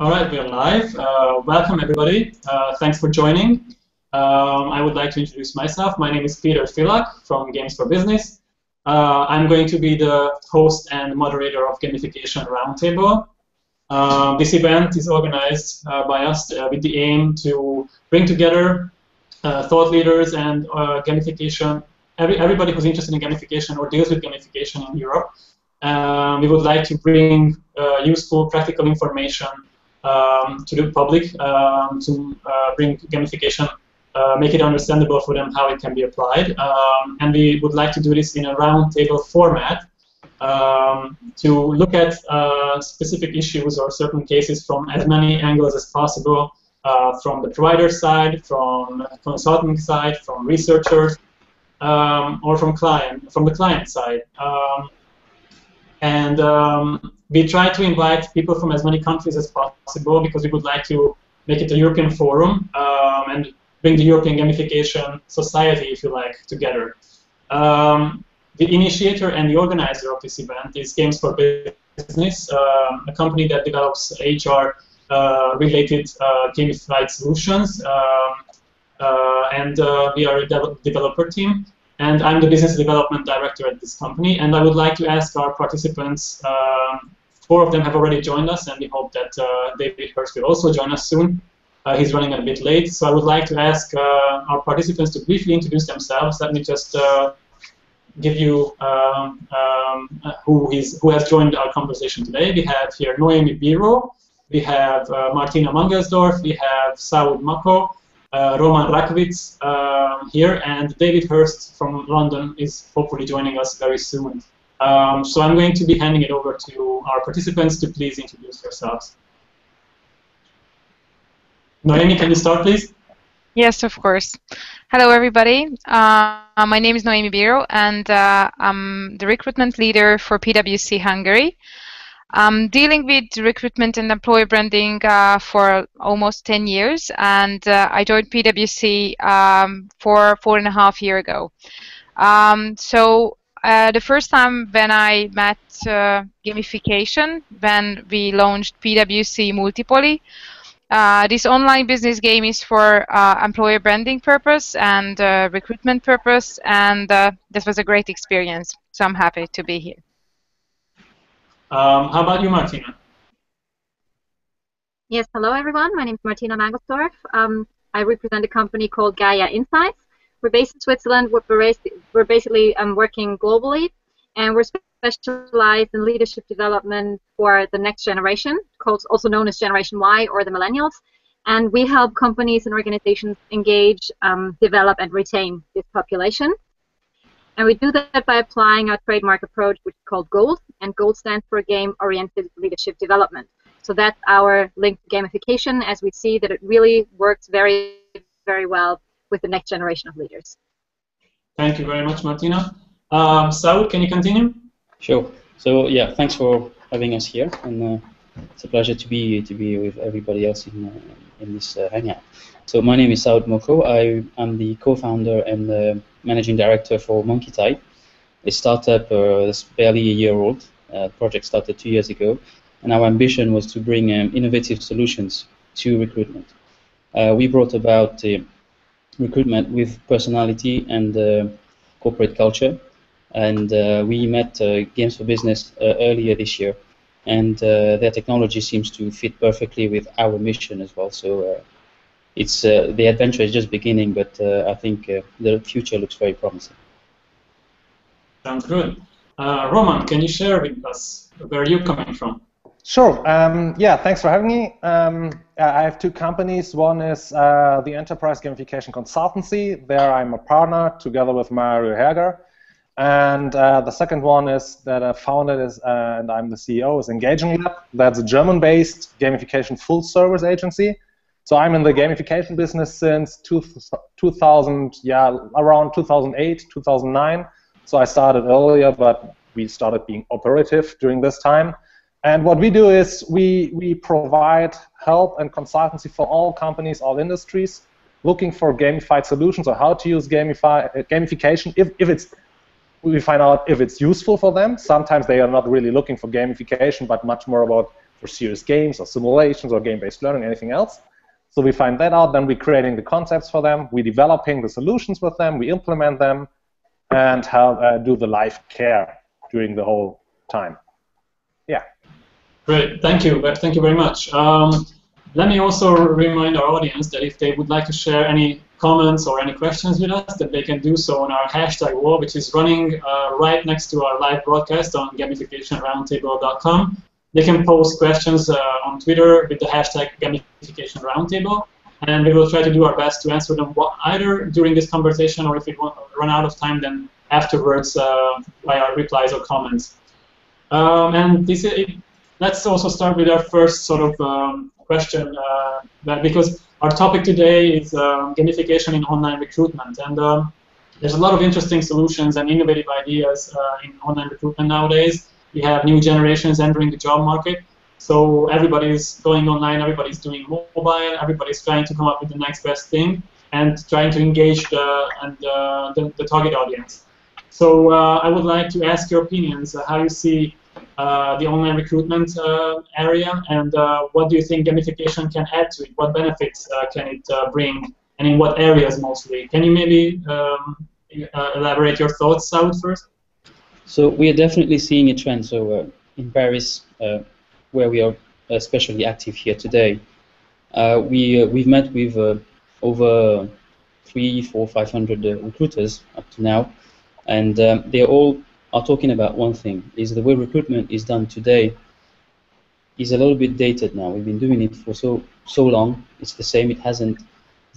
All right, we are live. Welcome, everybody. Thanks for joining. I would like to introduce myself. My name is Peter Filak from Games for Business. I'm going to be the host and moderator of Gamification Roundtable. This event is organized by us with the aim to bring together thought leaders and gamification, everybody who's interested in gamification or deals with gamification in Europe. We would like to bring useful, practical information to the public, to bring gamification, make it understandable for them how it can be applied. And we would like to do this in a roundtable format to look at specific issues or certain cases from as many angles as possible, from the provider side, from the consulting side, from researchers, or from the client side. We try to invite people from as many countries as possible because we would like to make it a European forum and bring the European gamification society, if you like, together. The initiator and the organizer of this event is Games for Business, a company that develops HR-related gamified solutions, and we are a developer team. And I'm the business development director at this company, and I would like to ask our participants, 4 of them have already joined us, and we hope that David Hurst will also join us soon. He's running a bit late, so I would like to ask our participants to briefly introduce themselves. Let me just give you who has joined our conversation today. We have here Noémi Bíró, we have Martina Mangelsdorf, we have Saoud Moco, Roman Rakowitz here, and David Hurst from London is hopefully joining us very soon. So I'm going to be handing it over to our participants to please introduce yourselves. Noémi, can you start, please? Yes, of course. Hello, everybody. My name is Noémi Bíró, and I'm the recruitment leader for PwC Hungary. I'm dealing with recruitment and employer branding for almost 10 years, and I joined PwC 4.5 years ago. The first time when I met gamification, when we launched PwC Multipoly, this online business game is for employer branding purpose and recruitment purpose, and this was a great experience, so I'm happy to be here. How about you, Martina? Yes, hello everyone. My name is Martina Mangelsdorf. I represent a company called GAIA Insights. We're based in Switzerland. We're basically working globally, and we're specialized in leadership development for the next generation, also known as Generation Y or the Millennials. And we help companies and organizations engage, develop, and retain this population. And we do that by applying our trademark approach, which is called GOLD, and GOLD stands for Game-Oriented Leadership Development. So that's our link to gamification, as we see that it really works very, very well with the next generation of leaders. Thank you very much, Martina. Saoud, can you continue? Sure. So yeah, thanks for having us here, and it's a pleasure to be with everybody else in this hangout. So my name is Saoud Moco. I'm the co-founder and the managing director for Monkey Type, a startup that's barely a year old. The project started 2 years ago, and our ambition was to bring innovative solutions to recruitment. We brought about recruitment with personality and corporate culture, and we met Games for Business earlier this year, and their technology seems to fit perfectly with our mission as well. So it's the adventure is just beginning, but I think the future looks very promising. Sounds good. Roman, can you share with us where you're coming from? Sure. Yeah, thanks for having me. I have 2 companies. One is the Enterprise Gamification Consultancy. There I'm a partner together with Mario Herger. And the second one is that I founded and I'm the CEO, is Engaging Lab. That's a German-based gamification full-service agency. So I'm in the gamification business since 2000, yeah, around 2008, 2009. So I started earlier, but we started being operative during this time. And what we do is we provide help and consultancy for all companies, all industries, looking for gamified solutions or how to use gamification if we find out if it's useful for them. Sometimes they are not really looking for gamification, but much more about for serious games or simulations or game-based learning, anything else. So we find that out, then we're creating the concepts for them, we're developing the solutions with them, we implement them, and help do the live care during the whole time. Yeah. Great, thank you very much. Let me also remind our audience that if they would like to share any comments or any questions with us, that they can do so on our hashtag wall, which is running right next to our live broadcast on Gamificationroundtable.com. They can post questions on Twitter with the hashtag Gamificationroundtable, and we will try to do our best to answer them either during this conversation, or if we run out of time, then afterwards via replies or comments. And let's also start with our first sort of question, because our topic today is gamification in online recruitment, and there's a lot of interesting solutions and innovative ideas in online recruitment nowadays. We have new generations entering the job market, so everybody's going online, everybody's doing mobile, everybody's trying to come up with the next best thing and trying to engage the target audience. So I would like to ask your opinions, how you see the online recruitment area, and what do you think gamification can add to it? What benefits can it bring, and in what areas mostly? Can you maybe elaborate your thoughts, Saoud, first? So we are definitely seeing a trend. So in Paris, where we are especially active here today, we've met with over 300, 400, 500 recruiters up to now, and they all are talking about one thing: is the way recruitment is done today is a little bit dated now. We've been doing it for so long. It's the same. It hasn't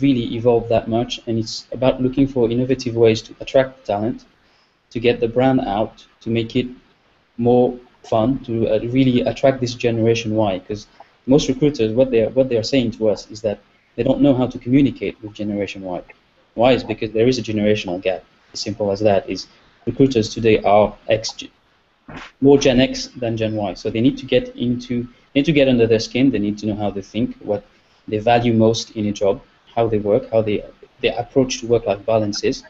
really evolved that much, and it's about looking for innovative ways to attract talent, to get the brand out, to make it more fun, to really attract this generation Y. Because most recruiters, what they are saying to us is that they don't know how to communicate with generation Y. Why? Is because there is a generational gap. As simple as that. Is recruiters today are more Gen X than Gen Y, so they need to get under their skin. They need to know how they think, what they value most in a job, how they work, how their approach to work-life balance is.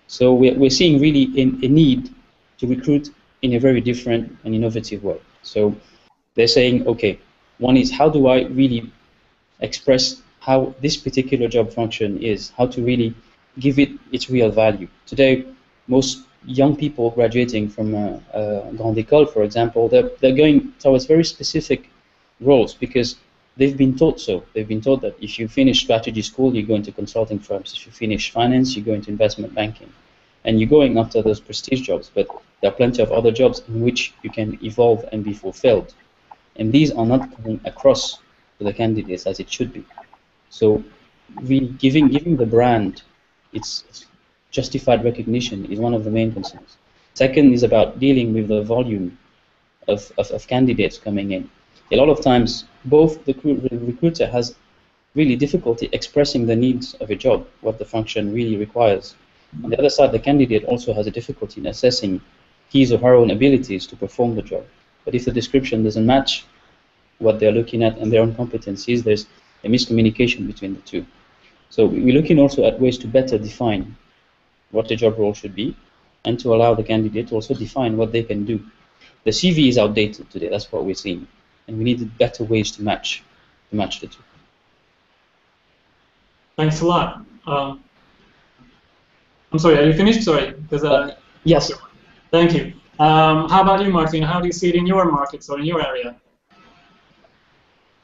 So we're seeing really a need to recruit in a very different and innovative way. So they're saying, okay, one is, how do I really express how this particular job function is, how to really give it its real value. Today, most young people graduating from Grande École, for example, they're going towards very specific roles because they've been taught so. They've been taught that if you finish strategy school, you go into consulting firms. If you finish finance, you go into investment banking. And you're going after those prestige jobs, but there are plenty of other jobs in which you can evolve and be fulfilled. And these are not coming across to the candidates as it should be. So really giving the brand its justified recognition is one of the main concerns. Second is about dealing with the volume of candidates coming in. A lot of times, both the recruiter has really difficulty expressing the needs of a job, what the function really requires. On the other side, the candidate also has a difficulty in assessing his or her own abilities to perform the job. But if the description doesn't match what they're looking at and their own competencies, there's a miscommunication between the two. So we're looking also at ways to better define what the job role should be, and to allow the candidate to also define what they can do. The CV is outdated today, that's what we're seeing, and we need better ways to match the two. Thanks a lot. I'm sorry, are you finished? Sorry. Yes. Thank you. How about you, Martina? How do you see it in your markets or in your area?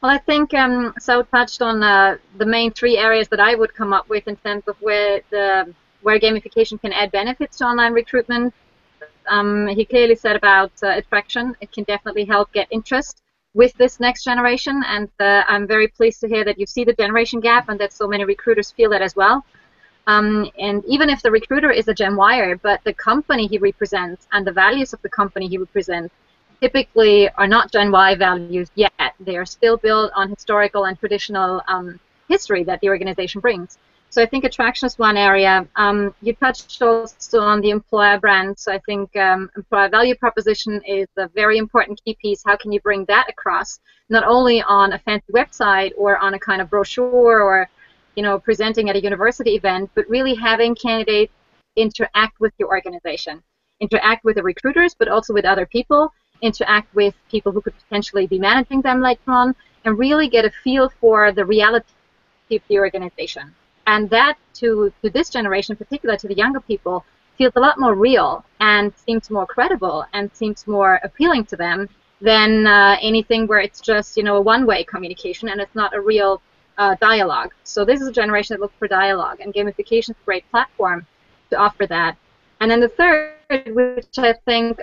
Well, I think Saoud touched on the main three areas that I would come up with in terms of where gamification can add benefits to online recruitment. He clearly said about attraction. It can definitely help get interest with this next generation, and I'm very pleased to hear that you see the generation gap and that so many recruiters feel that as well. And even if the recruiter is a Gen Yer, but the company he represents and the values of the company he represents typically are not Gen Y values yet. They are still built on historical and traditional history that the organization brings. So I think attraction is one area. You touched also on the employer brand. So I think employer value proposition is a very important key piece. How can you bring that across, not only on a fancy website or on a kind of brochure or presenting at a university event, but really having candidates interact with your organization, interact with the recruiters, but also with other people, interact with people who could potentially be managing them later on, and really get a feel for the reality of the organization. And that, to this generation, particularly to the younger people, feels a lot more real and seems more credible and seems more appealing to them than anything where it's just, a one-way communication and it's not a real dialogue. So this is a generation that looks for dialogue, and gamification is a great platform to offer that. And then the third, which I think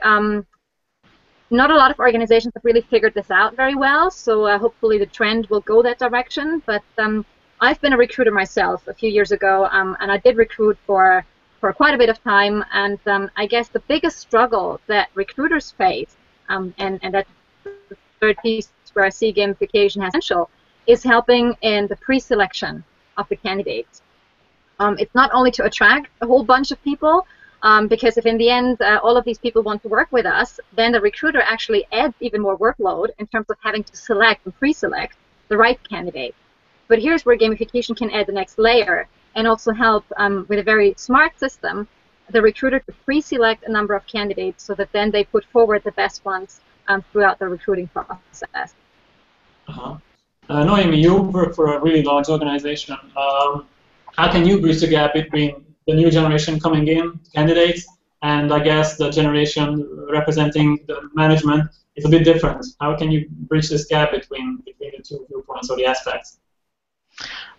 not a lot of organizations have really figured this out very well, so hopefully the trend will go that direction. But I've been a recruiter myself a few years ago, and I did recruit for quite a bit of time. And I guess the biggest struggle that recruiters face, and that's the third piece where I see gamification has potential, is helping in the pre-selection of the candidates. It's not only to attract a whole bunch of people, because if in the end all of these people want to work with us, then the recruiter actually adds even more workload in terms of having to select and pre-select the right candidate. But here's where gamification can add the next layer and also help with a very smart system the recruiter to pre-select a number of candidates so that then they put forward the best ones throughout the recruiting process. Noémi, you work for a really large organization. How can you bridge the gap between the new generation coming in, candidates, and I guess the generation representing the management is a bit different? How can you bridge this gap between the two viewpoints or the aspects?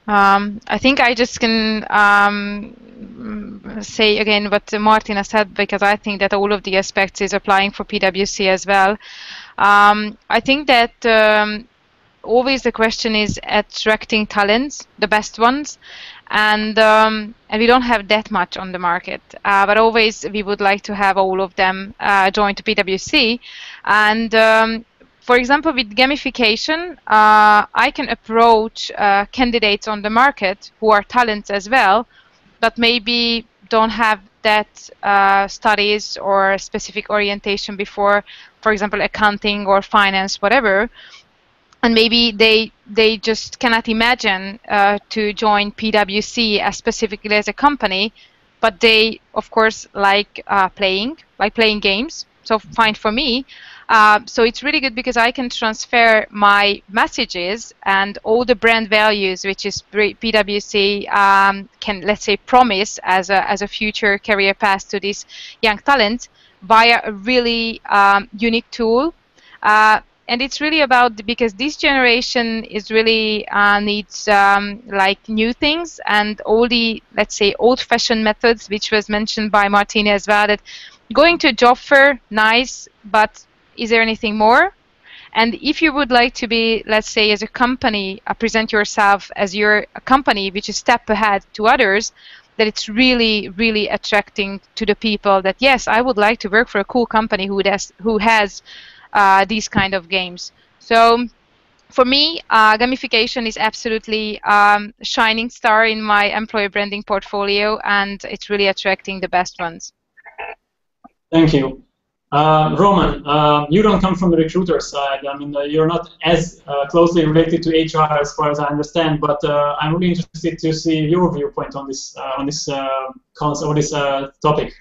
I think I just can say again what Martina said, because I think that all of the aspects is applying for PwC as well. I think that always the question is attracting talents, the best ones, and we don't have that much on the market, but always we would like to have all of them join to PwC. And for example, with gamification, I can approach candidates on the market who are talents as well, but maybe don't have that studies or specific orientation before, for example, accounting or finance, whatever. And maybe they just cannot imagine to join PwC as specifically as a company, but they, of course, like playing games. So fine for me. So it's really good because I can transfer my messages and all the brand values, which is PwC can, let's say, promise as a future career path to this young talent via a really unique tool. And it's really about, because this generation is really needs like new things, and all the, let's say, old-fashioned methods, which was mentioned by Martina as well, that going to a job fair, nice, but is there anything more? And if you would like to be, let's say, as a company, present yourself as you're a company which is step ahead to others, that it's really, really attracting to the people that, yes, I would like to work for a cool company who has these kind of games. So for me, gamification is absolutely shining star in my employer branding portfolio, and it's really attracting the best ones. Thank you. Roman, you don't come from the recruiter side. I mean, you're not as closely related to HR as far as I understand, but I'm really interested to see your viewpoint on this concept or this topic.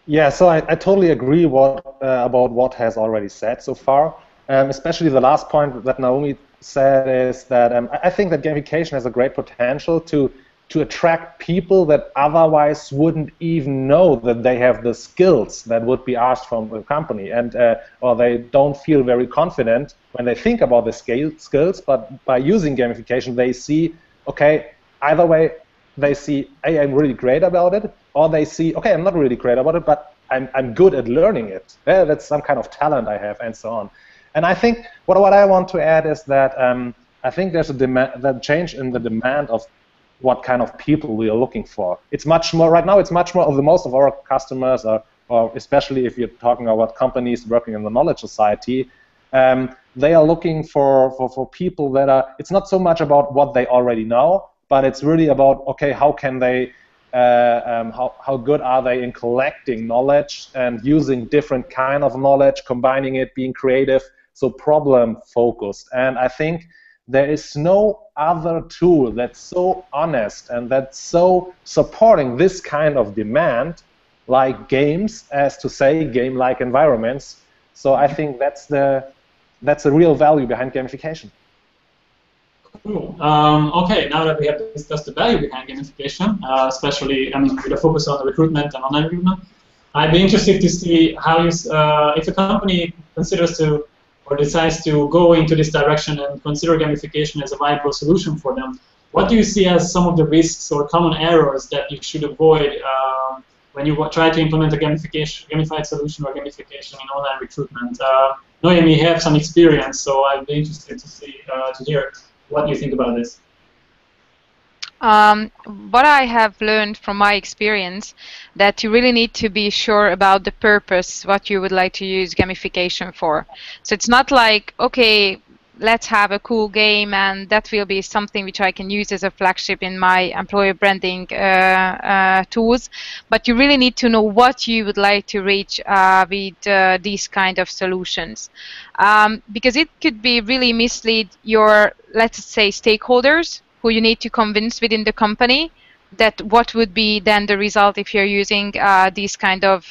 Yeah, so I totally agree about what has already said so far. Especially the last point that Noémi said is that I think that gamification has a great potential to attract people that otherwise wouldn't even know that they have the skills that would be asked from a company, and or they don't feel very confident when they think about the skills. But by using gamification, they see, okay, either way, they see, hey, I'm really great about it, or they see, okay, I'm not really great about it, but I'm good at learning it. Yeah, that's some kind of talent I have, and so on. And I think what I want to add is that I think there's a change in the demand of what kind of people we are looking for. It's much more, right now, it's much more of the most of our customers, or especially if you're talking about companies working in the knowledge society, they are looking for people that are, it's not so much about what they already know, but it's really about, okay, how can they, how good are they in collecting knowledge and using different kind of knowledge, combining it, being creative, so problem focused. And I think there is no other tool that's so honest and that's so supporting this kind of demand like games, as to say, game-like environments. So I think that's the real value behind gamification. Cool. Okay, now that we have discussed the value behind gamification, especially with a focus on the recruitment and online recruitment, I'd be interested to see how if a company considers to or decides to go into this direction and consider gamification as a viable solution for them. What do you see as some of the risks or common errors that you should avoid when you try to implement a gamified solution or gamification in online recruitment? Noémi, you have some experience, so I'd be interested to hear what you think about this. What I have learned from my experience, that you really need to be sure about the purpose, what you would like to use gamification for. So it's not like, okay, let's have a cool game and that will be something which I can use as a flagship in my employer branding tools, but you really need to know what you would like to reach with these kind of solutions. Because it could be really mislead your, let's say, stakeholders, who you need to convince within the company that what would be then the result if you're using these kind of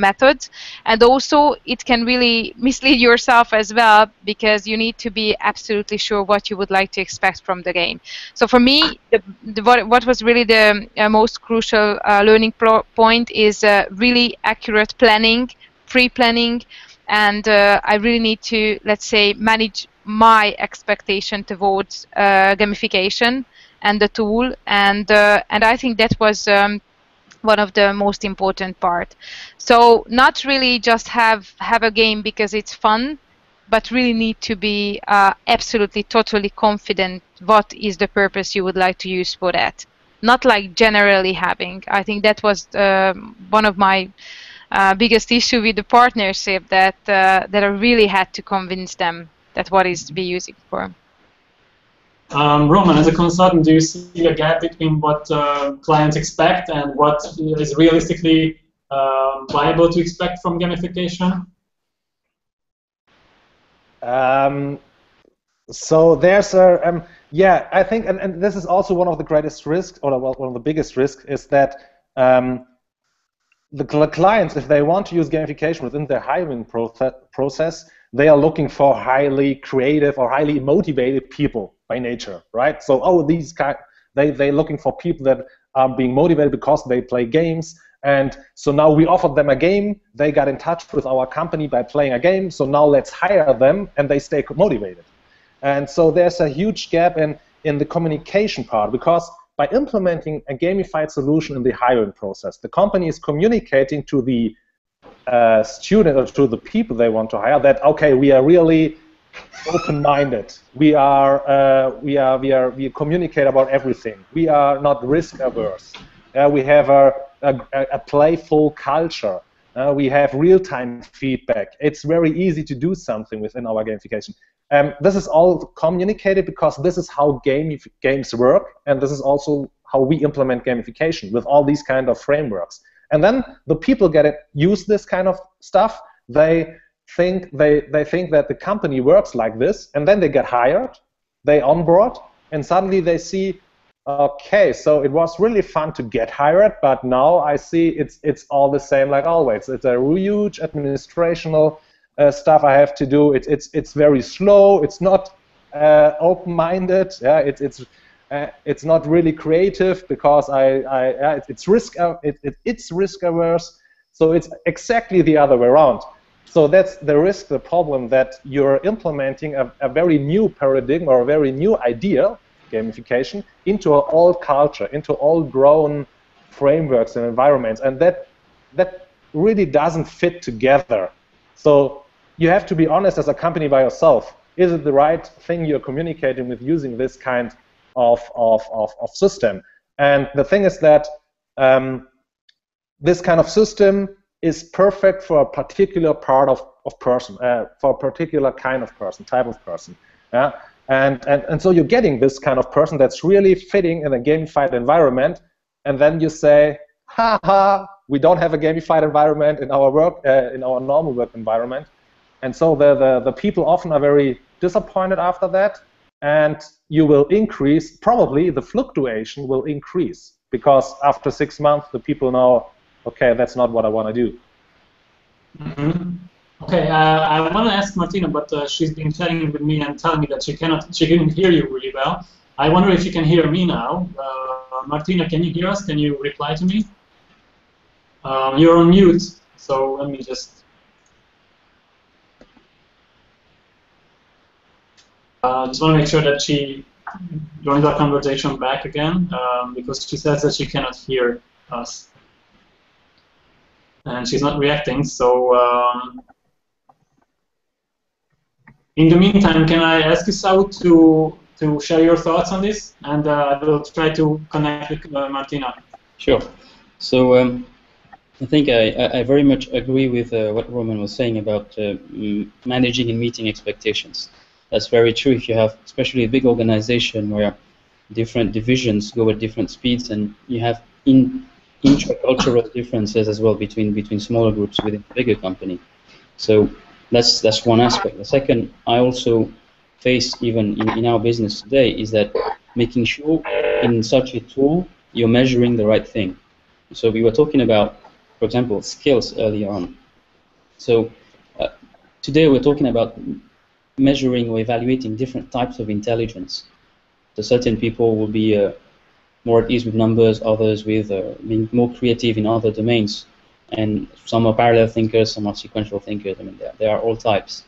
methods. And also it can really mislead yourself as well, because you need to be absolutely sure what you would like to expect from the game. So for me, what was really the most crucial learning point is really accurate planning, pre-planning, and I really need to, let's say, manage my expectation towards gamification and the tool, and I think that was one of the most important part. So not really just have a game because it's fun, but really need to be absolutely totally confident what is the purpose you would like to use for that. Not like generally having. I think that was one of my biggest issue with the partnership, that I really had to convince them that what is to be using for. Roman, as a consultant, do you see a gap between what clients expect and what is realistically viable to expect from gamification? So there's a, yeah, I think, and this is also one of the greatest risks, or well, one of the biggest risks, is that the clients, if they want to use gamification within their hiring process, they are looking for highly creative or highly motivated people by nature, right? So, oh, these guys, they're looking for people that are being motivated because they play games. And so now we offered them a game. They got in touch with our company by playing a game. So now let's hire them, and they stay motivated. And so there's a huge gap in the communication part, because by implementing a gamified solution in the hiring process, the company is communicating to the student or to the people they want to hire that, okay, we are really open-minded. We communicate about everything. We are not risk averse. We have a playful culture. We have real-time feedback. It's very easy to do something within our gamification. This is all communicated because this is how games work, and this is also how we implement gamification with all these kind of frameworks. And then the people use this kind of stuff. They think that the company works like this, and then they get hired, they onboard, and suddenly they see, okay, so it was really fun to get hired, but now I see it's all the same like always. It's a huge administrational stuff I have to do. It's very slow. It's not open-minded. Yeah, it's not really creative because it's risk averse. So it's exactly the other way around. So that's the problem, that you're implementing a very new paradigm or a very new idea, gamification, into an old culture, into old grown frameworks and environments, and that really doesn't fit together. So you have to be honest as a company by yourself. Is it the right thing you're communicating with using this kind of system? And the thing is that this kind of system is perfect for a particular part of person, for a particular kind of person, type of person. Yeah? And so you're getting this kind of person that's really fitting in a gamified environment, and then you say, ha, we don't have a gamified environment in our work, in our normal work environment. And so the people often are very disappointed after that, and you will increase, probably the fluctuation will increase, because after 6 months the people know, okay, that's not what I want to do. Mm-hmm. Okay, I want to ask Martina, but she's been chatting with me and telling me that she couldn't hear you really well. I wonder if you can hear me now. Martina, can you hear us? Can you reply to me? You're on mute, so let me just. Just want to make sure that she joins our conversation back again, because she says that she cannot hear us. And she's not reacting, so in the meantime, can I ask you, Saoud, to share your thoughts on this? And I will try to connect with Martina. Sure. So I think I very much agree with what Roman was saying about managing and meeting expectations. That's very true if you have, especially a big organization where different divisions go at different speeds, and you have intracultural differences as well between smaller groups within a bigger company. So that's one aspect. The second, I also face even in our business today is that making sure in such a tool you're measuring the right thing. So we were talking about, for example, skills earlier on. So today we're talking about measuring or evaluating different types of intelligence. So certain people will be more at ease with numbers, others with being more creative in other domains. And some are parallel thinkers, some are sequential thinkers. I mean, there are all types.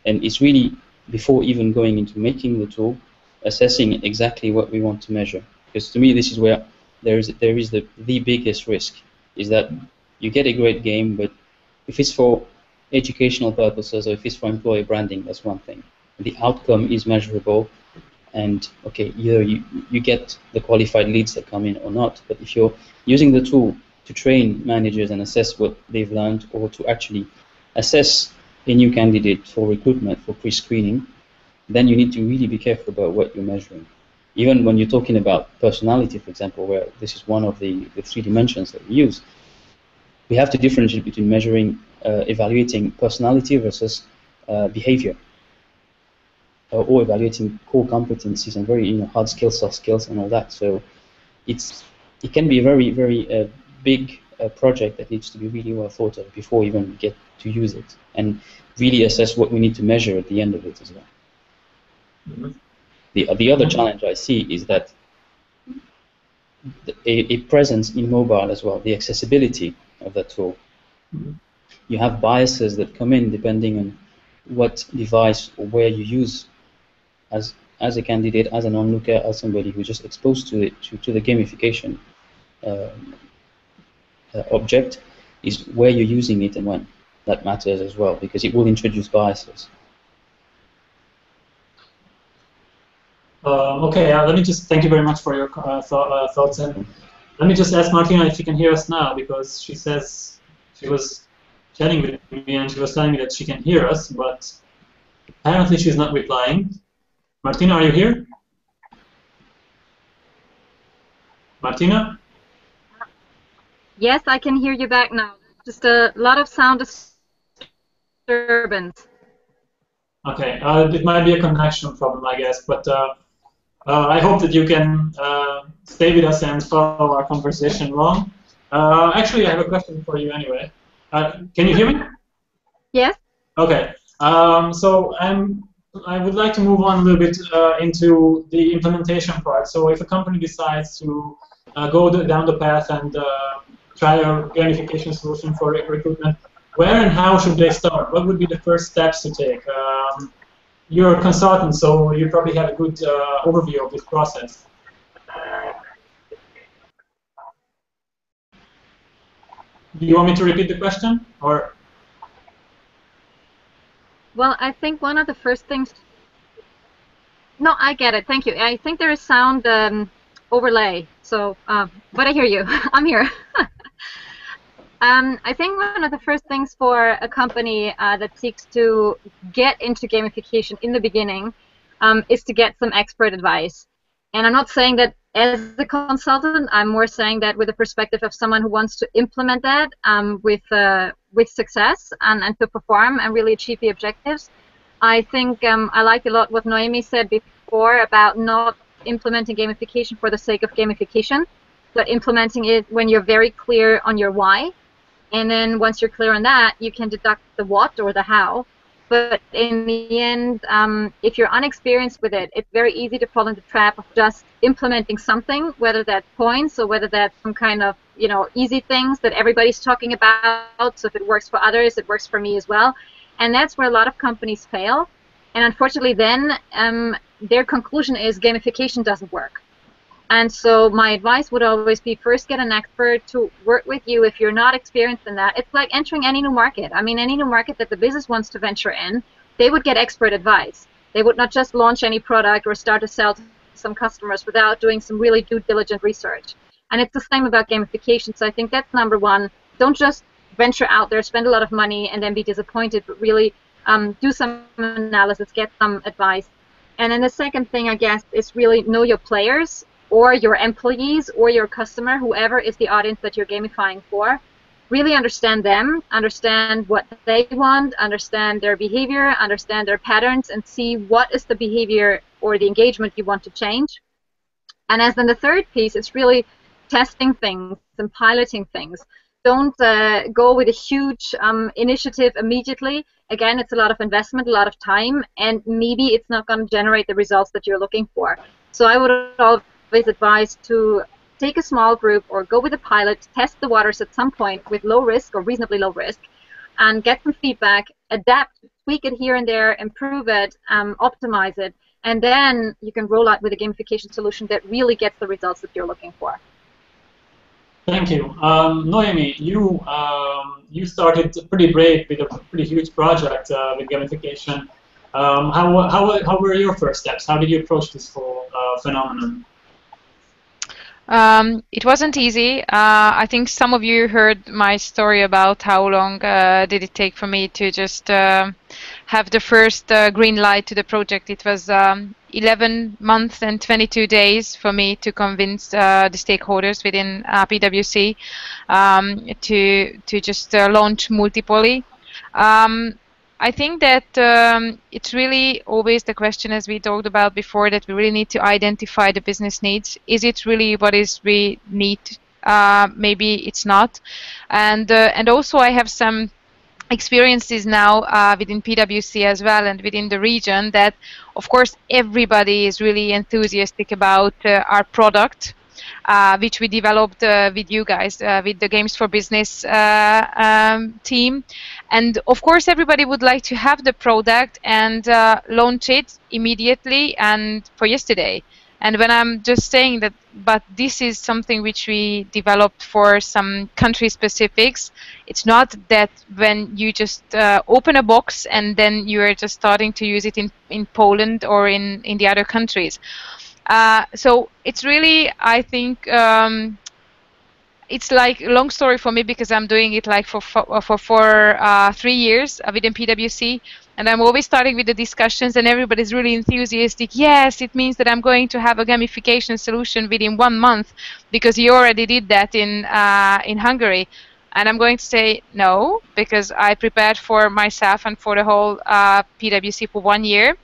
And it's really, before even going into making the tool, assessing exactly what we want to measure. Because to me, this is where there is the biggest risk, is that you get a great game, but if it's for educational purposes or if it's for employer branding, that's one thing. The outcome is measurable, and okay, either you get the qualified leads that come in or not, but if you're using the tool to train managers and assess what they've learned, or to actually assess a new candidate for recruitment, for pre-screening, then you need to really be careful about what you're measuring. Even when you're talking about personality, for example, where this is one of the 3 dimensions that we use, we have to differentiate between measuring, evaluating personality versus behavior, or evaluating core competencies and very hard skills, soft skills, and all that. So it can be a very, very big project that needs to be really well thought of before we even get to use it, and really assess what we need to measure at the end of it as well. Mm-hmm. The other challenge I see is that a presence in mobile as well, the accessibility of that tool. Mm-hmm. You have biases that come in depending on what device or where you use as a candidate, as an onlooker, as somebody who's just exposed to it, to the gamification object, is where you're using it and when. That matters as well, because it will introduce biases. Okay, let me just thank you very much for your thoughts, and let me just ask Martina if she can hear us now, because she says she was chatting with me and she was telling me that she can hear us, but apparently she's not replying. Martina, are you here? Martina? Yes, I can hear you back now. Just a lot of sound disturbance. Okay, it might be a connection problem, I guess, but I hope that you can stay with us and follow our conversation along. Actually, I have a question for you anyway. Can you hear me? Yes. Okay. So I would like to move on a little bit into the implementation part. So if a company decides to go down the path and try a gamification solution for recruitment, where and how should they start? What would be the first steps to take? You're a consultant, so you probably have a good overview of this process. Do you want me to repeat the question, or? Well, I think one of the first things. No, I get it. Thank you. I think there is sound overlay. So, but I hear you. I'm here. I think one of the first things for a company that seeks to get into gamification in the beginning is to get some expert advice. And I'm not saying that as a consultant, I'm more saying that with the perspective of someone who wants to implement that with success and to perform and really achieve the objectives. I think I liked a lot what Noémi said before about not implementing gamification for the sake of gamification, but implementing it when you're very clear on your why. And then once you're clear on that, you can deduct the what or the how. But in the end, if you're unexperienced with it, it's very easy to fall into the trap of just implementing something, whether that's points or whether that's some kind of, you know, easy things that everybody's talking about. So if it works for others, it works for me as well. And that's where a lot of companies fail. And unfortunately then, their conclusion is gamification doesn't work. And so my advice would always be, first get an expert to work with you if you're not experienced in that. It's like entering any new market. I mean, any new market that the business wants to venture in, they would get expert advice. They would not just launch any product or start to sell to some customers without doing some really due diligent research. And it's the same about gamification. So I think that's number one. Don't just venture out there, spend a lot of money, and then be disappointed, but really do some analysis, get some advice. And then the second thing, I guess, is really know your players, or your employees, or your customer, whoever is the audience that you're gamifying for. Really understand them, understand what they want, understand their behavior, understand their patterns, and see what is the behavior or the engagement you want to change. And as then the third piece, it's really testing things and piloting things. Don't go with a huge initiative immediately. Again, it's a lot of investment, a lot of time, and maybe it's not going to generate the results that you're looking for. So I would always advise to take a small group or go with a pilot, test the waters at some point with low risk or reasonably low risk, and get some feedback, adapt, tweak it here and there, improve it, optimize it, and then you can roll out with a gamification solution that really gets the results that you're looking for. Thank you. Noémi, you started pretty brave with a pretty huge project with gamification. How were your first steps? How did you approach this whole phenomenon? It wasn't easy. I think some of you heard my story about how long did it take for me to just have the first green light to the project. It was 11 months and 22 days for me to convince the stakeholders within PwC to just launch multiply. I think that it's really always the question, as we talked about before, that we really need to identify the business needs. Is it really what is we need? Maybe it's not. And also I have some experiences now within PwC as well and within the region that, of course, everybody is really enthusiastic about our product, which we developed with you guys, with the Games for Business team. And of course, everybody would like to have the product and launch it immediately and for yesterday. And when I'm just saying that, but this is something which we developed for some country specifics, it's not that when you just open a box and then you are just starting to use it in Poland or in the other countries. So it's really, I think, it's like a long story for me because I'm doing it like for 3 years within PwC, and I'm always starting with the discussions and everybody's really enthusiastic. Yes, it means that I'm going to have a gamification solution within 1 month because you already did that in Hungary. And I'm going to say no, because I prepared for myself and for the whole PwC for 1 year.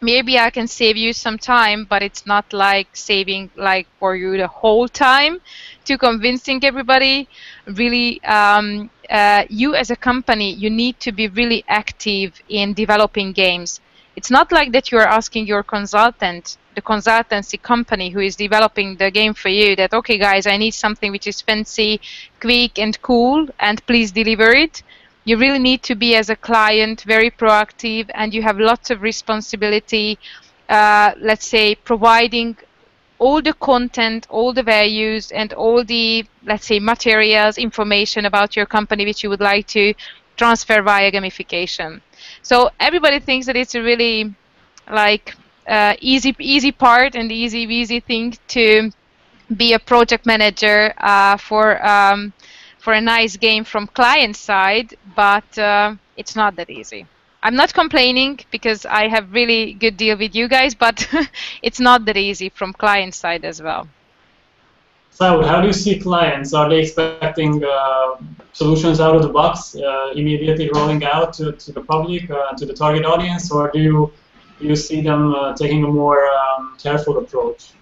Maybe I can save you some time, but it's not like saving like for you the whole time to convincing everybody. Really, you as a company, you need to be really active in developing games. It's not like that you are asking your consultant, the consultancy company who is developing the game for you, that, okay, guys, I need something which is fancy, quick, and cool, and please deliver it. You really need to be, as a client, very proactive, and you have lots of responsibility, let's say, providing all the content, all the values, and all the, let's say, materials, information about your company which you would like to transfer via gamification. So everybody thinks that it's a really like easy part and easy thing to be a project manager for a nice game from client side, but it's not that easy. I'm not complaining because I have really good deal with you guys, but it's not that easy from client side as well. So how do you see clients? Are they expecting solutions out of the box, immediately rolling out to the public, to the target audience, or do you see them taking a more careful approach?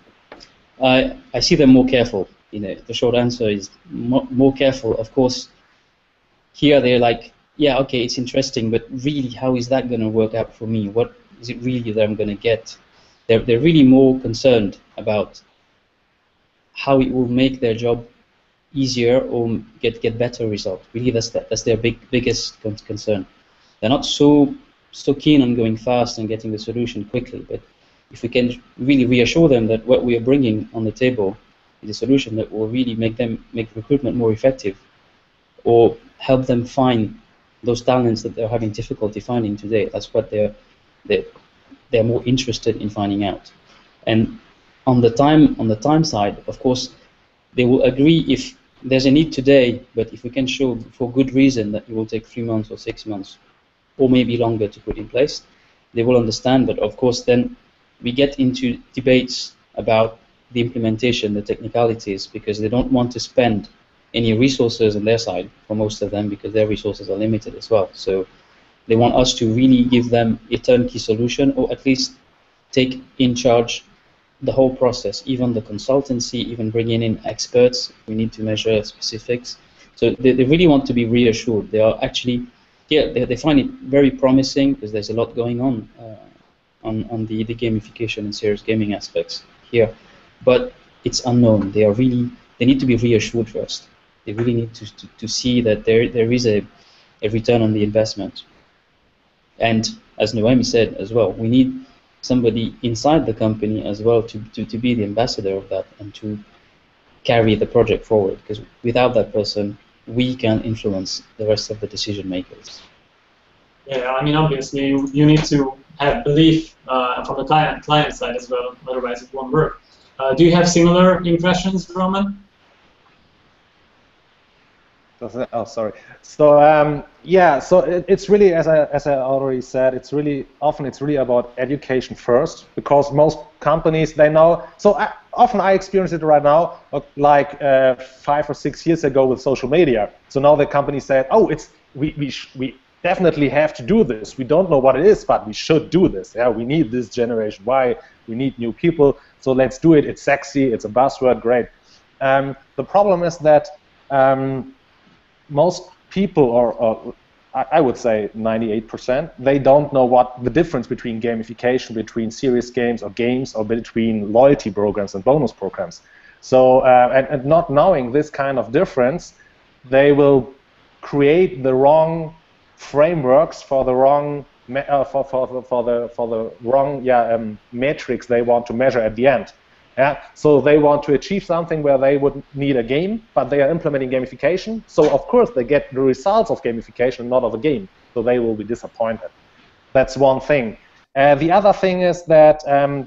I see them more careful. You know, the short answer is more careful. Of course, here they're like, yeah, okay, it's interesting, but really, how is that going to work out for me? What is it really that I'm going to get? They're really more concerned about how it will make their job easier or get better results. Really, that's their biggest concern. They're not so keen on going fast and getting the solution quickly. But if we can really reassure them that what we are bringing on the table is a solution that will really make recruitment more effective, or help them find those talents that they're having difficulty finding today, that's what they're more interested in finding out. And on the time side, of course, they will agree if there's a need today, but if we can show for good reason that it will take 3 months or 6 months, or maybe longer to put in place, they will understand. But of course, then we get into debates about the implementation, the technicalities, because they don't want to spend any resources on their side for most of them, because their resources are limited as well. So they want us to really give them a turnkey solution, or at least take in charge the whole process, even the consultancy, even bringing in experts. We need to measure specifics. So they really want to be reassured. They are actually, yeah, they find it very promising, because there's a lot going on the gamification and serious gaming aspects here. But it's unknown. They need to be reassured first. They really need to see that there is a return on the investment. And as Noémi said as well, we need somebody inside the company as well to be the ambassador of that and to carry the project forward, because without that person, we can influence the rest of the decision makers. Yeah, I mean, obviously, you need to have belief from the client side as well, otherwise it won't work. Do you have similar impressions, Roman? Oh, sorry. So yeah, so it's really, as I already said, it's really about education first, because most companies, they know. So often I experience it right now, like 5 or 6 years ago with social media. So now the company said, oh, we definitely have to do this. We don't know what it is, but we should do this. Yeah, we need this generation Y. We need new people. So let's do it. It's sexy. It's a buzzword. Great. The problem is that most people, or I would say 98%, they don't know what the difference between gamification, between serious games, or between loyalty programs and bonus programs. So and not knowing this kind of difference, they will create the wrong frameworks for the wrong metrics they want to measure at the end. Yeah, so they want to achieve something where they would need a game, but they are implementing gamification. So of course they get the results of gamification, not of a game. So they will be disappointed. That's one thing. The other thing is that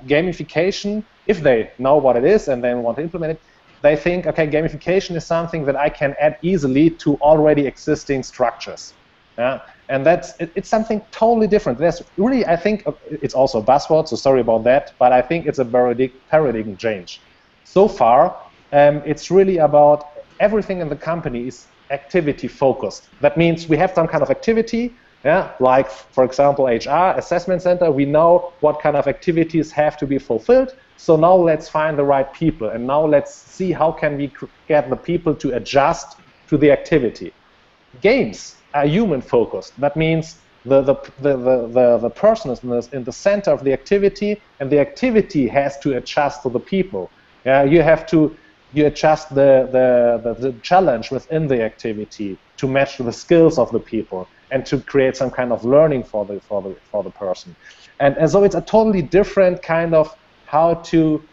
gamification, if they know what it is and they want to implement it, they think, okay, gamification is something that I can add easily to already existing structures. Yeah, and it's something totally different. There's really, I think, it's also a buzzword, so sorry about that, but I think it's a paradigm change. So far, it's really about everything in the company is activity focused. That means we have some kind of activity, yeah, like, for example, HR, assessment center, we know what kind of activities have to be fulfilled, so now let's find the right people, and now let's see how can we get the people to adjust to the activity. Games are human focused. That means the person is in the center of the activity, and the activity has to adjust to the people. Yeah, you adjust the challenge within the activity to match the skills of the people and to create some kind of learning for the person. And so it's a totally different kind of how to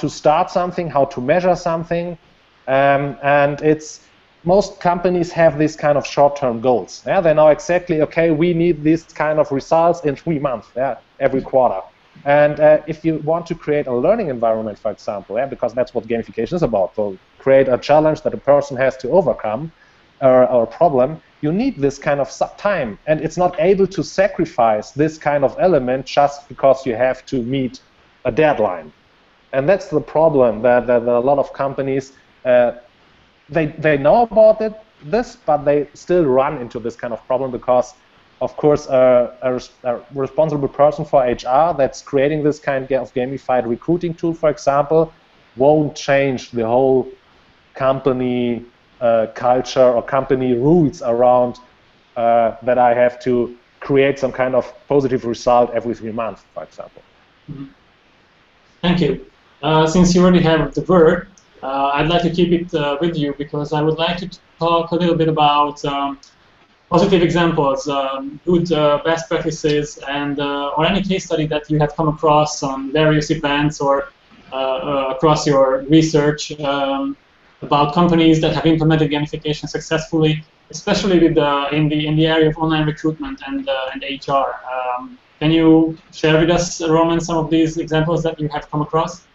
start something, how to measure something, and it's. Most companies have these kind of short-term goals. Yeah, they know exactly, okay, we need these kind of results in 3 months, yeah, every quarter. And if you want to create a learning environment, for example, yeah, because that's what gamification is about, so create a challenge that a person has to overcome or a problem, you need this kind of time. And it's not able to sacrifice this kind of element just because you have to meet a deadline. And that's the problem that a lot of companies they know about this, but they still run into this kind of problem because, of course, a responsible person for HR that's creating this kind of gamified recruiting tool, for example, won't change the whole company culture or company rules around that I have to create some kind of positive result every 3 months, for example. Mm-hmm. Thank you. Since you already have the word, I'd like to keep it with you because I would like to talk a little bit about positive examples, good best practices, and or any case study that you have come across on various events or across your research about companies that have implemented gamification successfully, especially with in the area of online recruitment and HR. Can you share with us, Roman, some of these examples that you have come across?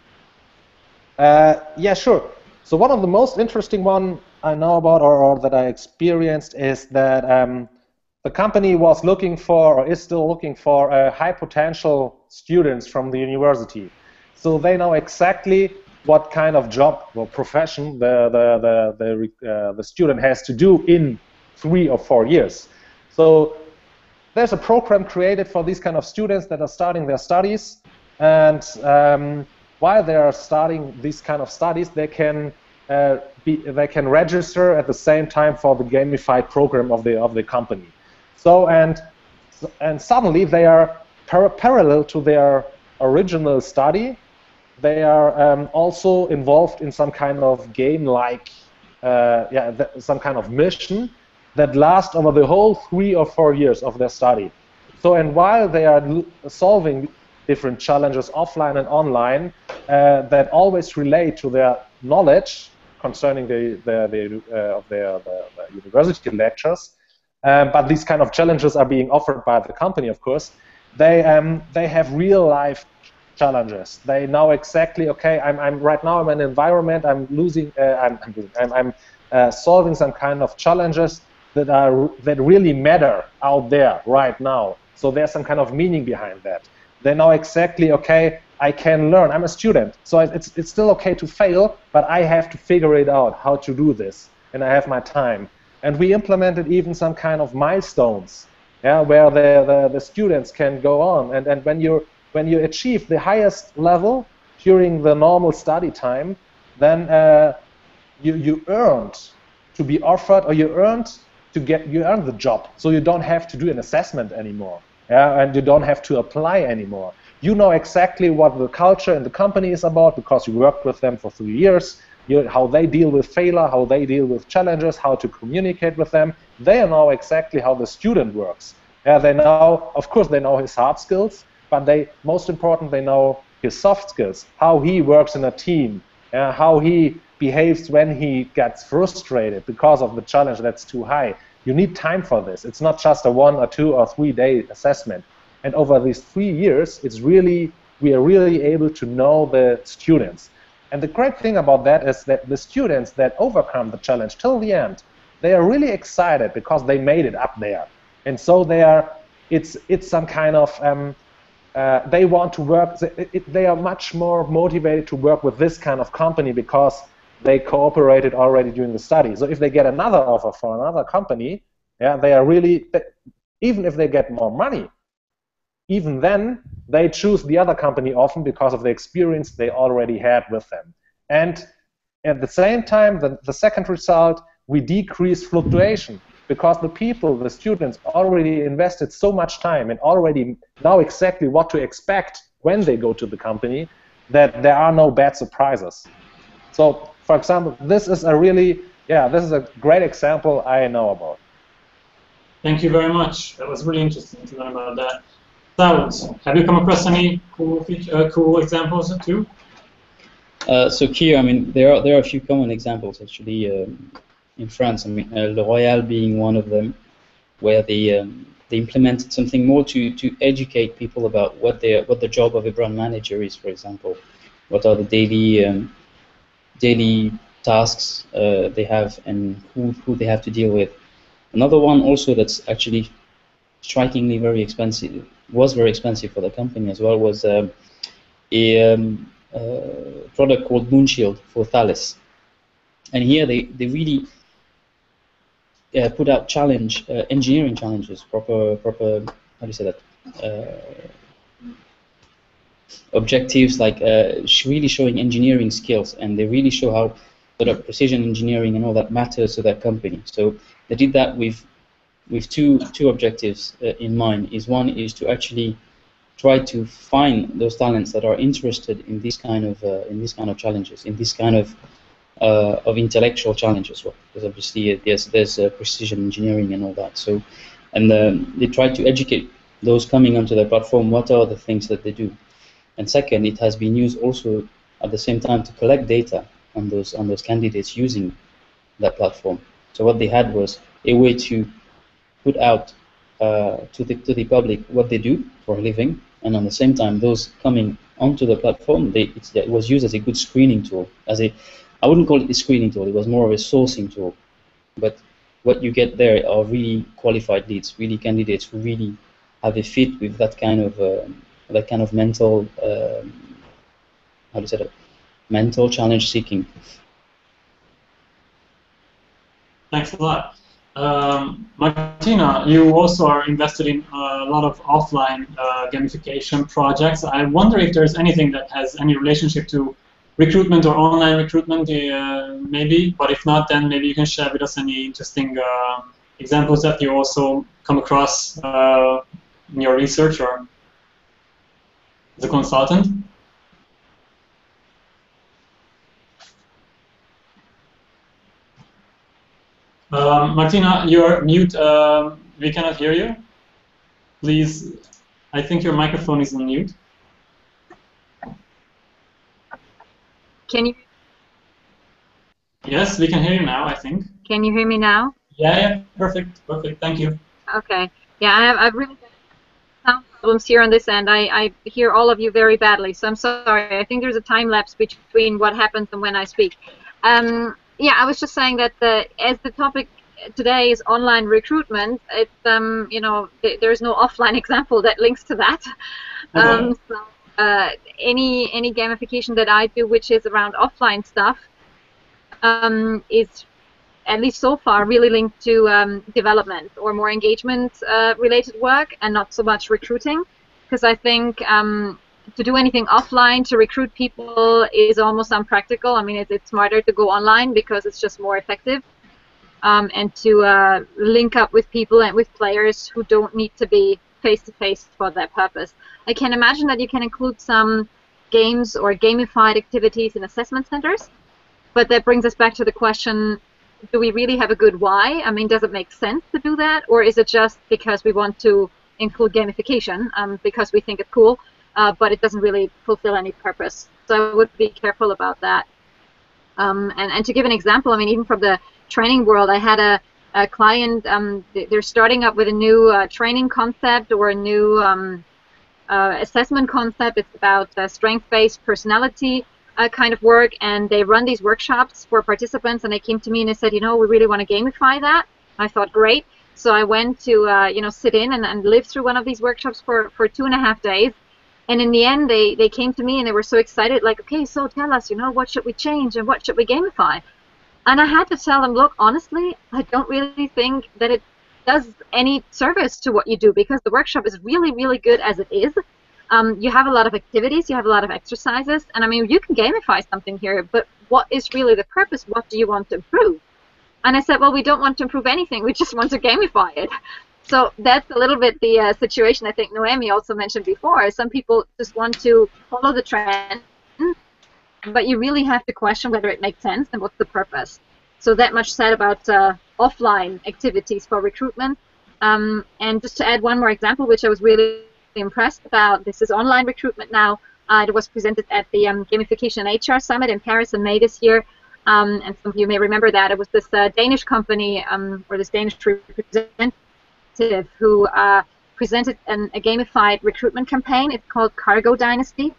Yeah, sure. So one of the most interesting one I know about or that I experienced is that the company was looking for, or is still looking for, high potential students from the university. So they know exactly what kind of job or profession the student has to do in 3 or 4 years. So there's a program created for these kind of students that are starting their studies, and while they are starting these kind of studies, they can register at the same time for the gamified program of the company. So and suddenly they are parallel to their original study. They are also involved in some kind of game-like, some kind of mission that lasts over the whole 3 or 4 years of their study. So, and while they are solving different challenges offline and online that always relate to their knowledge concerning the university lectures, but these kind of challenges are being offered by the company, of course. They have real-life challenges. They know exactly, okay, I'm right now in an environment, I'm solving some kind of challenges that really matter out there right now. So there's some kind of meaning behind that. They know exactly, okay, I can learn. I'm a student, so it's still okay to fail, but I have to figure it out how to do this, and I have my time. And we implemented even some kind of milestones, yeah, where the students can go on, and when you achieve the highest level during the normal study time, then you earned to be offered, or you earned the job, so you don't have to do an assessment anymore, yeah, and you don't have to apply anymore. You know exactly what the culture in the company is about because you worked with them for 3 years. How they deal with failure, how they deal with challenges, how to communicate with them. They know exactly how the student works. Yeah, they know, of course, they know his hard skills, but most important, they know his soft skills, how he works in a team, how he behaves when he gets frustrated because of the challenge that's too high. You need time for this. It's not just a 1 or 2 or 3 day assessment. And over these 3 years, we are really able to know the students. And the great thing about that is that the students that overcome the challenge till the end, they are really excited because they made it up there. And so it's some kind of, they want to work, they are much more motivated to work with this kind of company because they cooperated already during the study. So if they get another offer for another company, yeah, they are really, even if they get more money, even then, they choose the other company often because of the experience they already had with them. And at the same time, the second result, we decrease fluctuation because the students already invested so much time and already know exactly what to expect when they go to the company that there are no bad surprises. So, for example, this is a great example I know about. Thank you very much. That was really interesting to learn about that. Saoud, have you come across any cool examples too? So here, I mean, there are a few common examples actually in France. I mean, L'Oréal being one of them, where they implemented something more to educate people about what the job of a brand manager is. For example, what are the daily tasks they have and who they have to deal with. Another one also that's actually strikingly very expensive, was very expensive for the company as well, was a product called Moonshield for Thales. And here they really put out engineering challenges, proper how do you say that? Objectives, like really showing engineering skills, and they really show sort of precision engineering and all that matters to that company. So they did that with two objectives in mind. One is to actually try to find those talents that are interested in this kind of challenges, in this kind of intellectual challenge as well, because obviously there's precision engineering and all that. So, and they try to educate those coming onto their platform what are the things that they do. And second, it has been used also at the same time to collect data on those candidates using that platform. So what they had was a way to put out to the public what they do for a living, and at the same time, those coming onto the platform, it was used as a good screening tool. I wouldn't call it a screening tool; it was more of a sourcing tool. But what you get there are really qualified leads, really candidates who really have a fit with that kind of mental, how do you say that? Mental challenge seeking. Thanks a lot. Martina, you also are invested in a lot of offline gamification projects. I wonder if there's anything that has any relationship to recruitment or online recruitment, maybe, but if not, then maybe you can share with us any interesting examples that you also come across in your research or as a consultant. Martina, you're mute. We cannot hear you. Please, I think your microphone is on mute. Can you? Yes, we can hear you now, I think. Can you hear me now? Yeah, perfect, thank you. Okay. Yeah, I've really got sound problems here on this end. I hear all of you very badly, so I'm sorry. I think there's a time lapse between what happens and when I speak. Yeah, I was just saying that as the topic today is online recruitment, it's you know, there's no offline example that links to that. Okay. So any gamification that I do, which is around offline stuff, is at least so far really linked to development or more engagement related work, and not so much recruiting, because I think to do anything offline to recruit people is almost unpractical. I mean, it's smarter to go online because it's just more effective, and to link up with people and with players who don't need to be face-to-face for that purpose. I can imagine that you can include some games or gamified activities in assessment centers, but that brings us back to the question, do we really have a good why? I mean, does it make sense to do that, or is it just because we want to include gamification because we think it's cool? But it doesn't really fulfill any purpose. So I would be careful about that. And to give an example, I mean, even from the training world, I had a client, they're starting up with a new training concept or a new assessment concept. It's about strength-based personality kind of work, and they run these workshops for participants, and they came to me and they said, you know, we really want to gamify that. I thought, great. So I went to, you know, sit in and live through one of these workshops for 2.5 days. And in the end, they came to me and they were so excited, like, okay, so tell us, you know, what should we change and what should we gamify? And I had to tell them, look, honestly, I don't really think that it does any service to what you do, because the workshop is really, really good as it is. You have a lot of activities, you have a lot of exercises, and I mean, you can gamify something here, but what is really the purpose? What do you want to improve? And I said, well, we don't want to improve anything, we just want to gamify it. So that's a little bit the situation I think Noémi also mentioned before. Some people just want to follow the trend, but you really have to question whether it makes sense and what's the purpose. So that much said about offline activities for recruitment. And just to add one more example, which I was really impressed about, this is online recruitment now. It was presented at the Gamification HR Summit in Paris in May this year. And some of you may remember that. It was this Danish company, or this Danish representative, who presented a gamified recruitment campaign. It's called Cargo Dynasty.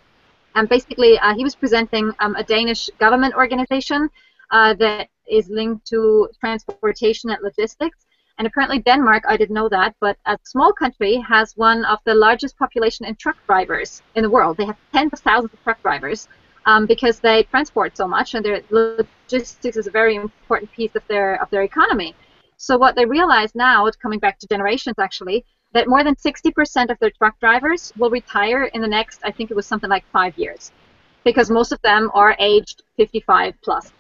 And basically, he was presenting a Danish government organization that is linked to transportation and logistics. And apparently Denmark, I didn't know that, but a small country has one of the largest population in truck drivers in the world. They have tens of thousands of truck drivers because they transport so much, and their logistics is a very important piece of their economy. So what they realize now, coming back to generations actually, that more than 60% of their truck drivers will retire in the next, I think it was something like 5 years, because most of them are aged 55 plus.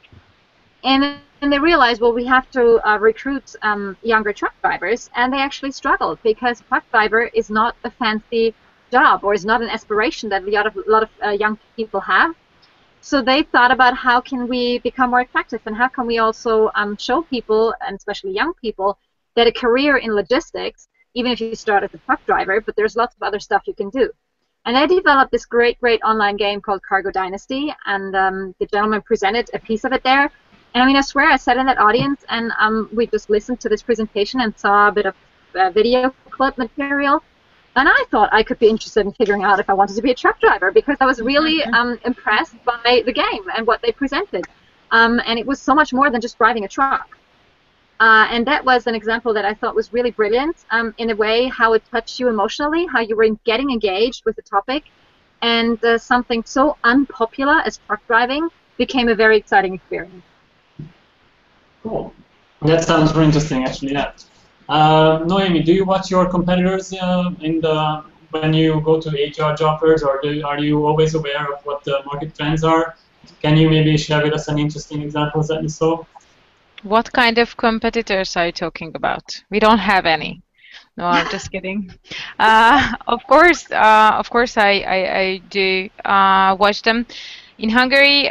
And they realized, well, we have to recruit younger truck drivers, and they actually struggled because truck driver is not a fancy job, or is not an aspiration that a lot of young people have. So they thought about how can we become more attractive, and how can we also show people, and especially young people, that a career in logistics, even if you start as a truck driver, but there's lots of other stuff you can do. And I developed this great online game called Cargo Dynasty, and the gentleman presented a piece of it there. And I mean, I swear, I sat in that audience, and we just listened to this presentation and saw a bit of video clip material. And I thought I could be interested in figuring out if I wanted to be a truck driver, because I was really impressed by the game and what they presented. And it was so much more than just driving a truck. And that was an example that I thought was really brilliant in a way, how it touched you emotionally, how you were getting engaged with the topic. And something so unpopular as truck driving became a very exciting experience. Cool. That sounds very interesting, actually. Yeah. Noémi, do you watch your competitors when you go to HR job fairs, or are you always aware of what the market trends are? Can you maybe share with us some interesting examples that you saw? What kind of competitors are you talking about? We don't have any. No, I'm just kidding. Of course, I do watch them. In Hungary,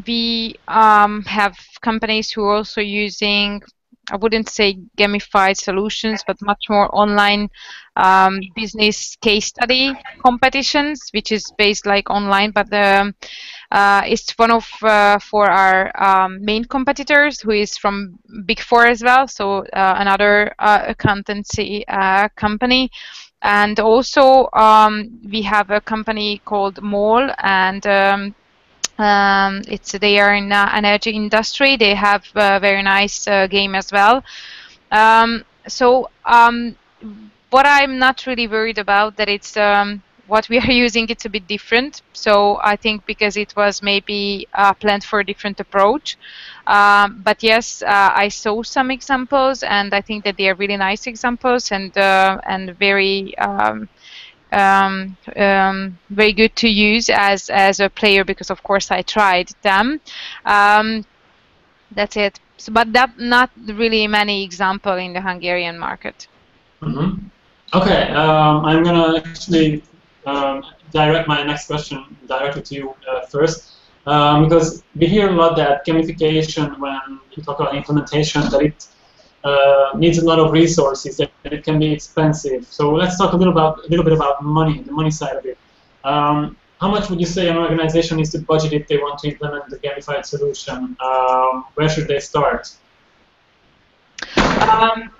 we have companies who are also using, I wouldn't say gamified solutions, but much more online business case study competitions, which is based like online, but it's one of for our main competitors, who is from Big Four as well, so another accountancy company. And also we have a company called MOL, and they are in energy industry. They have a very nice game as well. What I'm not really worried about, that it's what we are using, it's a bit different. So I think because it was maybe planned for a different approach. But yes, I saw some examples, and I think that they are really nice examples, and very very good to use as a player, because of course I tried them. That's it. So, but not really many example in the Hungarian market. Mm-hmm. Okay, I'm gonna actually direct my next question directly to you first, because we hear a lot that gamification, when you talk about implementation, that it needs a lot of resources, that it can be expensive. So let's talk a little bit about money, the money side of it. How much would you say an organization needs to budget if they want to implement the gamified solution? Where should they start?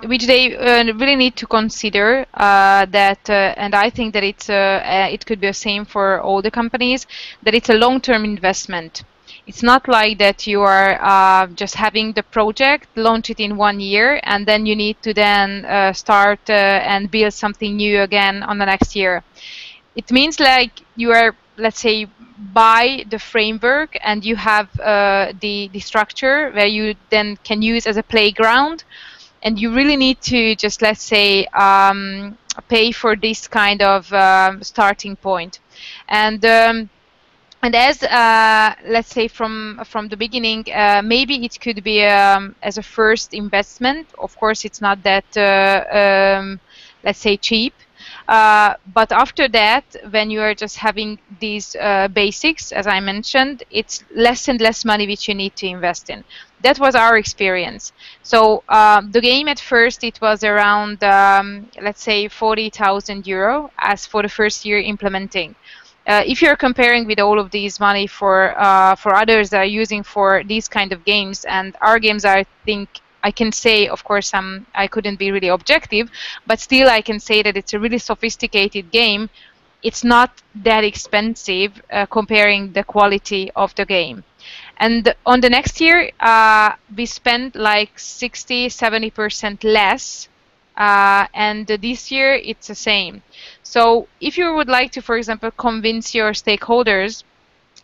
Which they really need to consider that, and I think that it could be the same for all the companies, that it's a long-term investment. It's not like that you are just having the project, launch it in 1 year, and then you need to then start and build something new again on the next year. It means like you are, let's say, buy the framework, and you have the structure where you then can use as a playground, and you really need to just, let's say, pay for this kind of starting point. And as let's say from the beginning, maybe it could be as a first investment. Of course, it's not that let's say cheap, but after that, when you are just having these basics, as I mentioned, it's less and less money which you need to invest in. That was our experience. So the game at first, it was around let's say 40,000 euro as for the first year implementing. If you're comparing with all of these money for others that are using for these kind of games, and our games are, I think, I can say, of course, I couldn't be really objective, but still I can say that it's a really sophisticated game. It's not that expensive comparing the quality of the game. And on the next year, we spent like 60–70% less, and this year it's the same. So if you would like to, for example, convince your stakeholders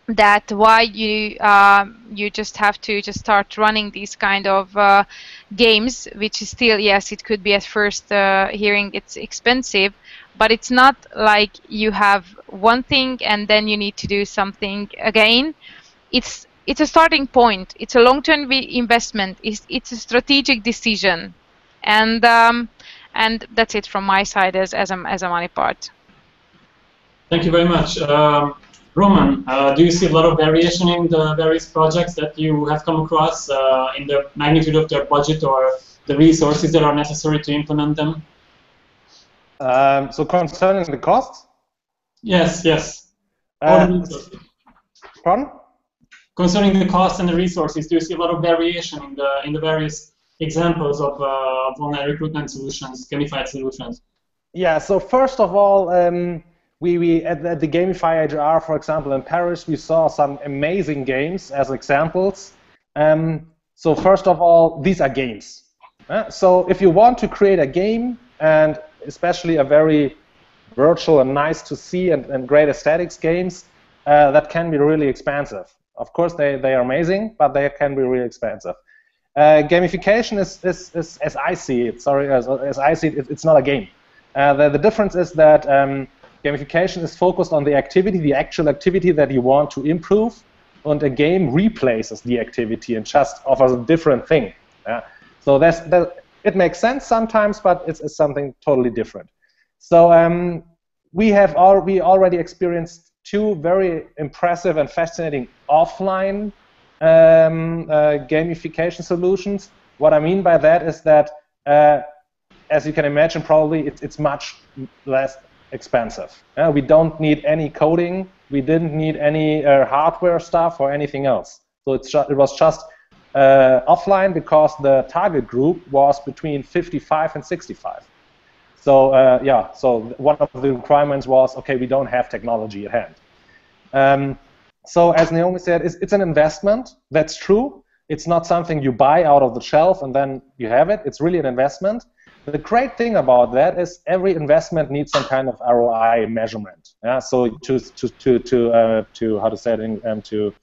that why you just have to just start running these kind of games, which is still, yes, it could be at first hearing it's expensive, but it's not it's a starting point. It's a long-term investment. It's a strategic decision, and that's it from my side as a money part. Thank you very much. Roman, do you see a lot of variation in the various projects that you have come across in the magnitude of their budget or the resources that are necessary to implement them? So concerning the costs? Yes, yes. Pardon? Concerning the costs and the resources, do you see a lot of variation in the various examples of online recruitment solutions, gamified solutions? Yeah. So first of all, we at the Gamify HR, for example, in Paris, we saw some amazing games as examples. So first of all, these are games. So if you want to create a game, and especially a very virtual and nice to see and great aesthetics games, that can be really expensive. Of course, they are amazing, but they can be really expensive. Gamification is as I see it. Sorry, as I see it, it's not a game. The difference is that gamification is focused on the activity, the actual activity that you want to improve, and a game replaces the activity and just offers a different thing. So it makes sense sometimes, but it's something totally different. So we already experienced 2 very impressive and fascinating offline gamification solutions. What I mean by that is that, as you can imagine, probably it's much less expensive. We don't need any coding. We didn't need any hardware stuff or anything else. So it was just offline because the target group was between 55 and 65. So yeah, so one of the requirements was, okay, we don't have technology at hand. So as Noémi said, it's an investment. That's true. It's not something you buy out of the shelf and then you have it. It's really an investment. The great thing about that is every investment needs some kind of ROI measurement. Yeah. So to how to say it to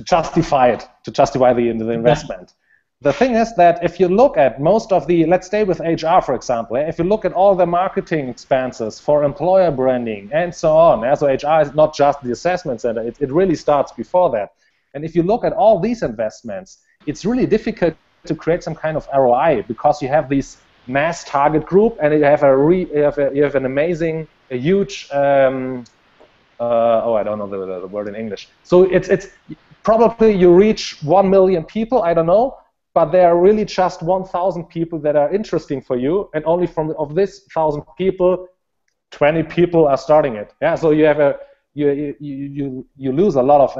justify it, to justify the investment. The thing is that if you look at most of the, let's stay with HR for example, if you look at all the marketing expenses for employer branding and so on, so HR is not just the assessment center, it really starts before that. And if you look at all these investments, it's really difficult to create some kind of ROI because you have this mass target group and you have an amazing, a huge, oh, I don't know the word in English. So it's probably you reach 1 million people, I don't know, but there are really just 1,000 people that are interesting for you, and only of this 1,000 people, 20 people are starting it. Yeah, so you have you lose a lot of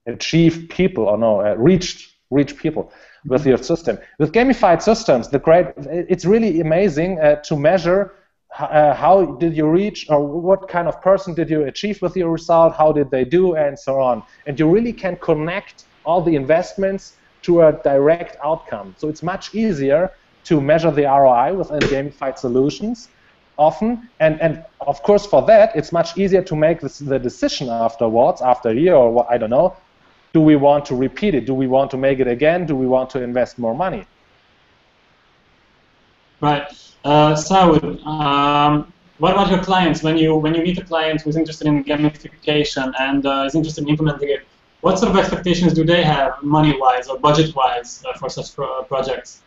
achieved people or no reached people with your system. With gamified systems, it's really amazing to measure how did you reach, or what kind of person did you achieve with your result, how did they do, and so on. And you really can connect all the investments to a direct outcome. So it's much easier to measure the ROI within gamified solutions often. And of course, for that, it's much easier to make the decision afterwards, after a year or what, I don't know, do we want to repeat it? Do we want to make it again? Do we want to invest more money? Right. Saoud, what about your clients? When you meet a client who's interested in gamification and is interested in implementing it, what sort of expectations do they have, money-wise or budget-wise, for such projects?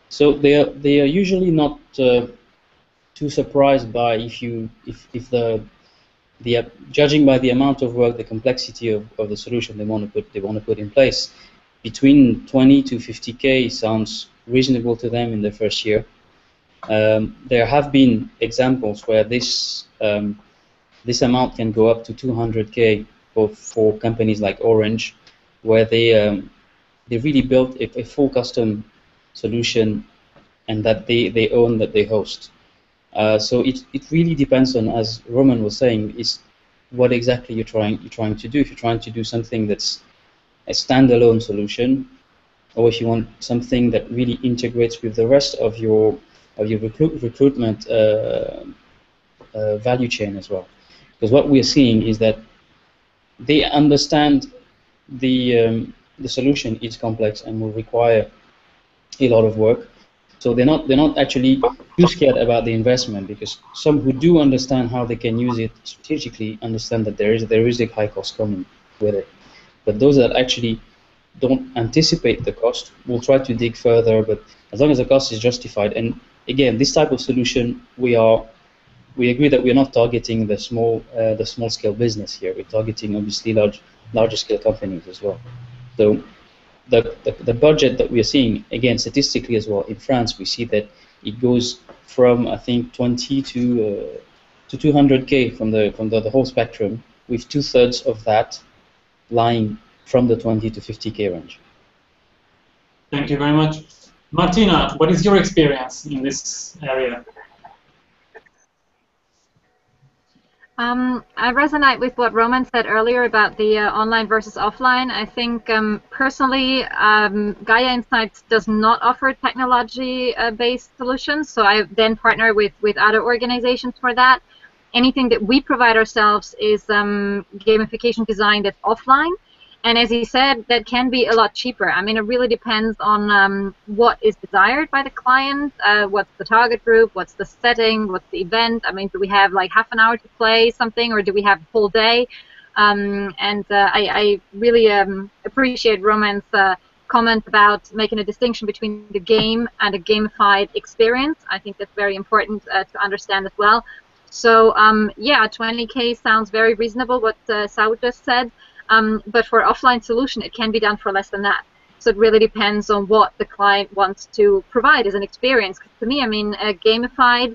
So they are usually not too surprised by judging by the amount of work, the complexity of the solution they want to put in place. Between 20 to 50K sounds reasonable to them in the first year. There have been examples where this amount can go up to 200K for companies like Orange, where they really built a full custom solution, and that they own, that they host. So it really depends on, as Roman was saying, is what exactly you're trying to do. If you're trying to do something that's a standalone solution, or if you want something that really integrates with the rest of your recruitment value chain as well. Because what we're seeing is that they understand the solution is complex and will require a lot of work. So they're not actually too scared about the investment, because some who do understand how they can use it strategically understand that there is a high cost coming with it. But those that actually don't anticipate the cost will try to dig further, but as long as the cost is justified. And again, this type of solution, we agree that we're not targeting the small scale business here. We're targeting obviously larger scale companies as well. So the budget that we are seeing, again, statistically as well, in France, we see that it goes from, I think, 20 to 200K from the whole spectrum, with 2/3 of that lying from the 20 to 50K range. Thank you very much. Martina, what is your experience in this area? I resonate with what Roman said earlier about the online versus offline. I think personally, GAIA Insights does not offer technology-based solutions, so I then partner with other organizations for that. Anything that we provide ourselves is gamification design that's offline. And as he said, that can be a lot cheaper. I mean, it really depends on what is desired by the client, what's the target group, what's the setting, what's the event. I mean, do we have like half an hour to play something, or do we have a full day? I really appreciate Roman's comment about making a distinction between the game and a gamified experience. I think that's very important to understand as well. So yeah, 20K sounds very reasonable, what Saoud just said. But for offline solution, it can be done for less than that. So it really depends on what the client wants to provide as an experience. To me, I mean, a gamified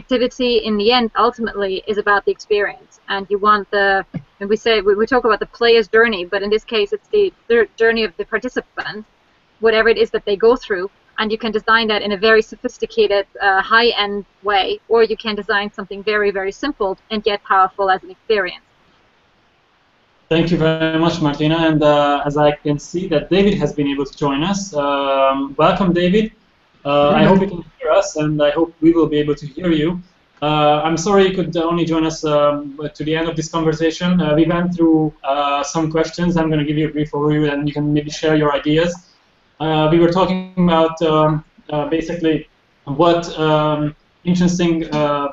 activity in the end ultimately is about the experience. And you want the, and we talk about the player's journey, but in this case, it's the journey of the participant, whatever it is that they go through. And you can design that in a very sophisticated, high-end way, or you can design something very, very simple and yet powerful as an experience. Thank you very much, Martina. And as I can see that David has been able to join us. Welcome, David. I hope you can hear us, and I hope we will be able to hear you. I'm sorry you could only join us to the end of this conversation. We went through some questions. I'm going to give you a brief overview, and you can maybe share your ideas. We were talking about basically what interesting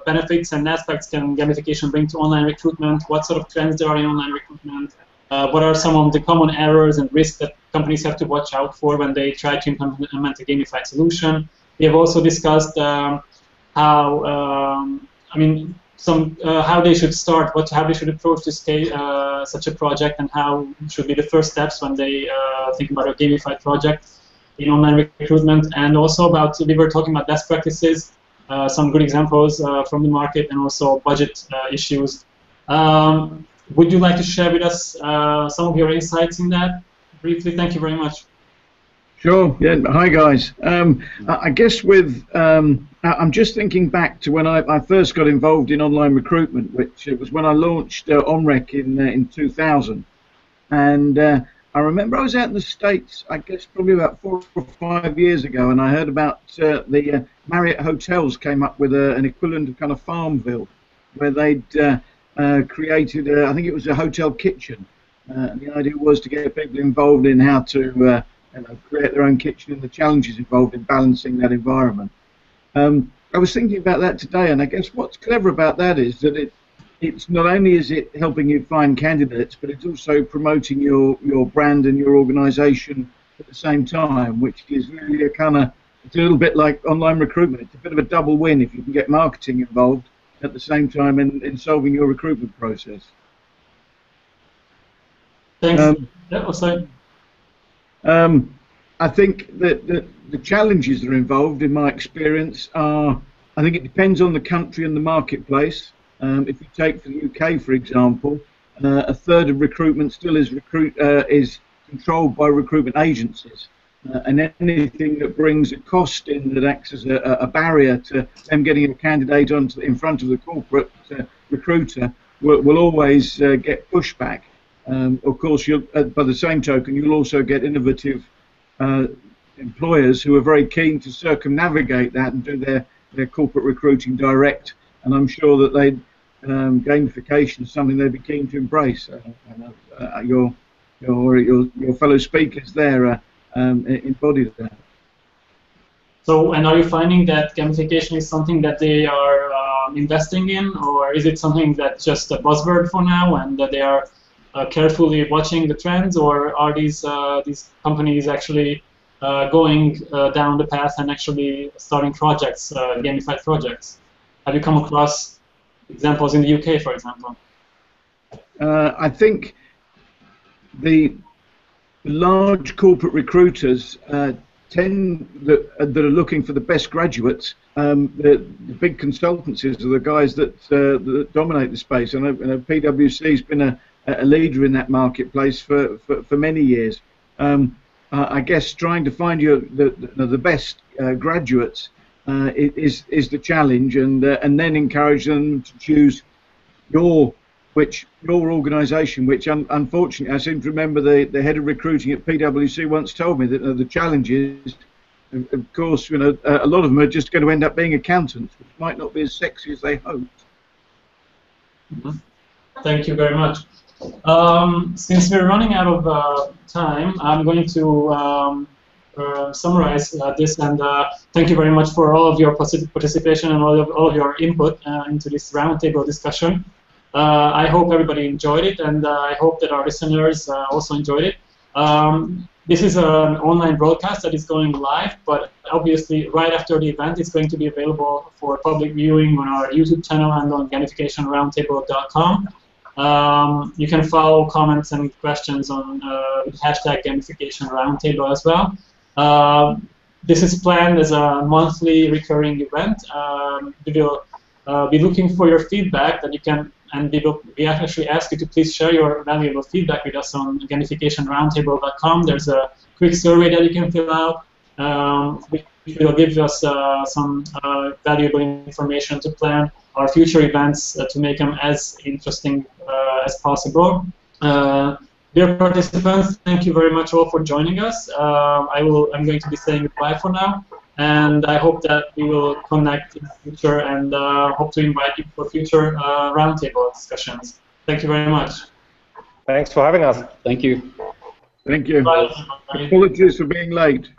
benefits and aspects can gamification bring to online recruitment, what sort of trends there are in online recruitment, what are some of the common errors and risks that companies have to watch out for when they try to implement a gamified solution. We have also discussed how, I mean, how they should start, how they should approach this such a project, and how should be the first steps when they think about a gamified project in online recruitment, and also about, we were talking about best practices, some good examples from the market, and also budget issues. Would you like to share with us some of your insights in that briefly? Thank you very much. Sure. Yeah. Hi, guys. I guess with I'm just thinking back to when I first got involved in online recruitment, which was when I launched Onrec in 2000, and I remember I was out in the States, I guess probably about 4 or 5 years ago, and I heard about the Marriott hotels came up with an equivalent of kind of Farmville, where they'd created, I think it was a hotel kitchen. And the idea was to get people involved in how to create their own kitchen and the challenges involved in balancing that environment. I was thinking about that today, and I guess what's clever about that is that it's not only is it helping you find candidates, but it's also promoting your brand and your organization at the same time, which is really it's a little bit like online recruitment. It's a bit of a double win if you can get marketing involved at the same time in solving your recruitment process. Thanks. I think that the challenges that are involved, in my experience, are, I think it depends on the country and the marketplace. If you take for the UK, for example, a third of recruitment still is controlled by recruitment agencies, and anything that brings a cost in that acts as a barrier to them getting a candidate in front of the corporate recruiter will always get pushback. Of course, by the same token, you'll also get innovative employers who are very keen to circumnavigate that and do their corporate recruiting direct. And I'm sure that gamification is something they'd be keen to embrace. Your fellow speakers there embodied that. So, and are you finding that gamification is something that they are investing in, or is it something that's just a buzzword for now and that they are carefully watching the trends, or are these companies actually going down the path and actually starting projects, gamified projects? Have you come across examples in the UK, for example? I think the large corporate recruiters that are looking for the best graduates. The big consultancies are the guys that dominate the space. And PwC has been a leader in that marketplace for many years. I guess trying to find the best graduates is the challenge, and then encourage them to choose your organisation, which unfortunately I seem to remember the head of recruiting at PwC once told me that the challenge is, of course, a lot of them are just going to end up being accountants, which might not be as sexy as they hoped. Thank you very much. Since we're running out of time, I'm going to summarize this, and thank you very much for all of your participation and all of your input into this roundtable discussion. I hope everybody enjoyed it, and I hope that our listeners also enjoyed it. This is an online broadcast that is going live, but obviously right after the event it's going to be available for public viewing on our YouTube channel and on Gamificationroundtable.com. You can follow comments and questions on hashtag Gamificationroundtable as well. This is planned as a monthly recurring event. We will be looking for your feedback that you can, and we actually ask you to please share your valuable feedback with us on Gamificationroundtable.com. There's a quick survey that you can fill out, which will give us some valuable information to plan our future events to make them as interesting as possible. Dear participants, thank you very much all for joining us. I'm going to be saying goodbye for now, and I hope that we will connect in the future, and hope to invite you for future roundtable discussions. Thank you very much. Thanks for having us. Thank you. Thank you. Bye. Apologies for being late.